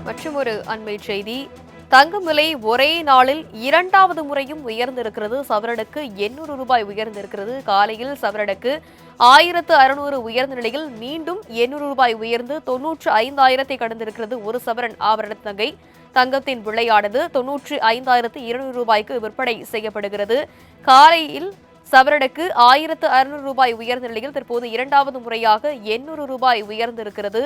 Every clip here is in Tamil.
மற்றும் ஒரு அண்மை செய்தி. தங்கம் விலை ஒரே நாளில் இரண்டாவது முறையும் உயர்ந்திருக்கிறது. சவரனுக்கு 800 ரூபாய் உயர்ந்திருக்கிறது. காலையில் சவரனுக்கு 1600 உயர்ந்த நிலையில் மீண்டும் 800 ரூபாய் உயர்ந்து 95,000 கடந்திருக்கிறது. ஒரு சவரன் ஆபரண நகை தங்கத்தின் விலையானது 95,200 ரூபாய்க்கு விற்பனை செய்யப்படுகிறது. காலையில் சவரனுக்கு 1600 ரூபாய் உயர்ந்த நிலையில் தற்போது இரண்டாவது முறையாக 800 ரூபாய் உயர்ந்திருக்கிறது.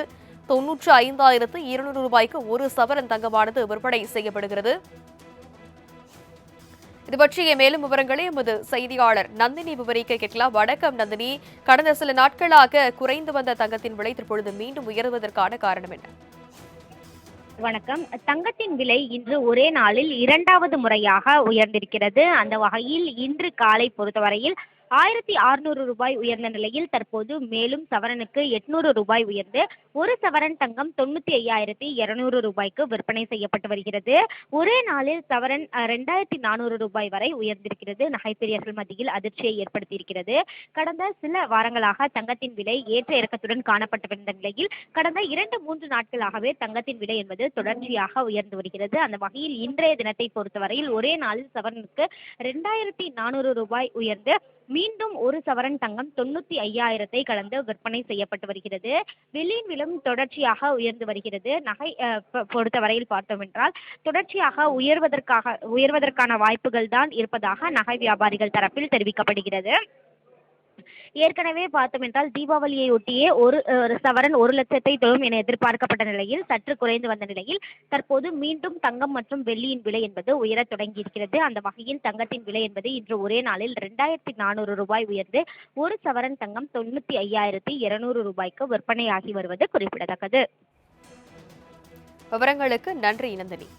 95,200 ரூபாய்க்கு ஒரு சவரன் தங்கமானது விற்பனை செய்யப்படுகிறது. இது பற்றிய மேலும் விவரங்களை எமது செய்தியாளர் நந்தினி விவரிக்க கேட்கலாம். வணக்கம் நந்தினி. கடந்த சில நாட்களாக குறைந்து வந்த தங்கத்தின் விலை தற்பொழுது மீண்டும் உயர்வதற்கான காரணம் என்ன? வணக்கம். தங்கத்தின் விலை இன்று ஒரே நாளில் இரண்டாவது முறையாக உயர்ந்திருக்கிறது. அந்த வகையில் இன்று காலை பொறுத்தவரையில் 1600 ரூபாய் உயர்ந்த நிலையில் தற்போது மேலும் சவரனுக்கு 800 ரூபாய் உயர்ந்து ஒரு சவரன் தங்கம் 95,200 ரூபாய்க்கு விற்பனை செய்யப்பட்டு வருகிறது. ஒரே நாளில் சவரன் 2,400 ரூபாய் வரை உயர்ந்திருக்கிறது. நகைப்பிரியர்கள் மத்தியில் அதிர்ச்சியை ஏற்படுத்தியிருக்கிறது. கடந்த சில வாரங்களாக தங்கத்தின் விலை ஏற்ற இறக்கத்துடன் காணப்பட்டு வந்த நிலையில் கடந்த 2-3 நாட்களாகவே தங்கத்தின் விலை என்பது தொடர்ச்சியாக உயர்ந்து வருகிறது. அந்த வகையில் இன்றைய தினத்தை பொறுத்தவரையில் ஒரே நாளில் சவரனுக்கு 2,400 ரூபாய் உயர்ந்து மீண்டும் ஒரு சவரன் தங்கம் 95,000 கடந்து விற்பனை செய்யப்பட்டு வருகிறது. வெள்ளியின் விலையும் தொடர்ச்சியாக உயர்ந்து வருகிறது. நகை பொறுத்தவரையில் பார்த்தோம் என்றால் தொடர்ச்சியாக உயர்வதற்கான வாய்ப்புகள் தான் இருப்பதாக நகை வியாபாரிகள் தரப்பில் தெரிவிக்கப்படுகிறது. ஏற்கனவே பார்த்தோம் என்றால் தீபாவளியை ஒட்டியே ஒரு சவரன் 1,00,000 தொடும் என எதிர்பார்க்கப்பட்ட நிலையில் சற்று குறைந்து வந்த நிலையில் தற்போது மீண்டும் தங்கம் மற்றும் வெள்ளியின் விலை என்பது உயரத் தொடங்கியிருக்கிறது. அந்த வகையில் தங்கத்தின் விலை என்பது இன்று ஒரே நாளில் 2,400 ரூபாய் உயர்ந்து ஒரு சவரன் தங்கம் 95,200 ரூபாய்க்கு விற்பனையாகி வருவது குறிப்பிடத்தக்கது. விவரங்களுக்கு நன்றி நந்தினி.